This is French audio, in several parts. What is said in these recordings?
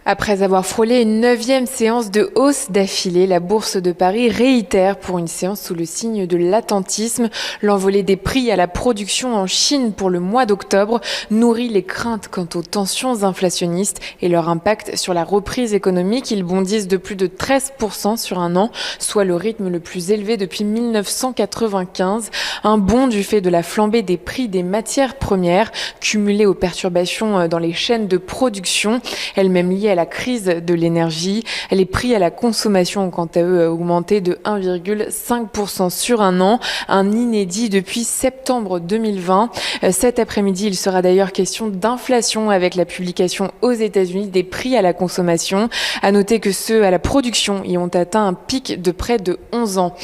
Après avoir frôlé une 9e séance de hausse d'affilée, la Bourse de Paris réitère pour une séance sous le signe de l'attentisme. L'envolée des prix à la production en Chine pour le mois d'octobre nourrit les craintes quant aux tensions inflationnistes et leur impact sur la reprise économique. Ils bondissent de plus de 13% sur un an, soit le rythme le plus élevé depuis 1995. Un bond du fait de la flambée des prix des matières premières, cumulée aux perturbations dans les chaînes de production, elles-mêmes liées à la crise de l'énergie. Les prix à la consommation ont quant à eux augmenté de 1,5% sur un an, un inédit depuis septembre 2020. Cet après-midi, il sera d'ailleurs question d'inflation avec la publication aux États-Unis des prix à la consommation. À noter que ceux à la production y ont atteint un pic de près de 11 ans.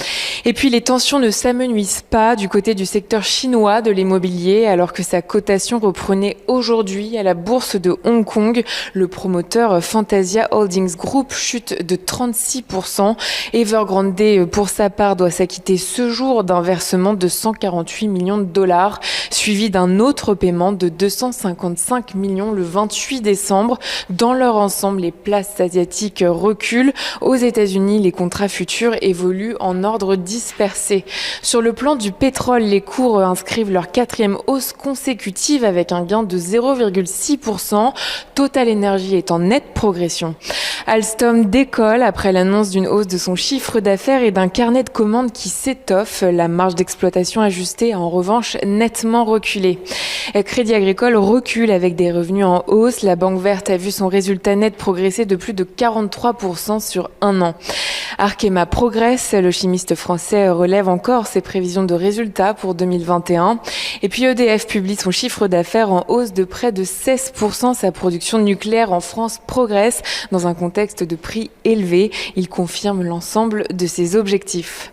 Et puis les tensions ne s'amenuisent pas du côté du secteur chinois de l'immobilier alors que sa cotation reprenait aujourd'hui à la bourse de Hong Kong. Le promoteur Fantasia Holdings Group chute de 36%. Evergrande, pour sa part, doit s'acquitter ce jour d'un versement de 148 millions de dollars, suivi d'un autre paiement de 255 millions le 28 décembre. Dans leur ensemble, les places asiatiques reculent. Aux États-Unis, les contrats futurs évoluent en ordre dispersé. Sur le plan du pétrole, les cours inscrivent leur 4e hausse consécutive avec un gain de 0,6%. Total Energy est en nette progression. Alstom décolle après l'annonce d'une hausse de son chiffre d'affaires et d'un carnet de commandes qui s'étoffe. La marge d'exploitation ajustée a en revanche nettement reculé. Crédit Agricole recule avec des revenus en hausse. La Banque Verte a vu son résultat net progresser de plus de 43% sur un an. Arkema progresse. Le chimiste français relève encore ses prévisions de résultats pour 2021. Et puis EDF publie son chiffre d'affaires en hausse de près de 16%. Sa production nucléaire en France progresse dans un contexte de prix élevés. Il confirme l'ensemble de ses objectifs.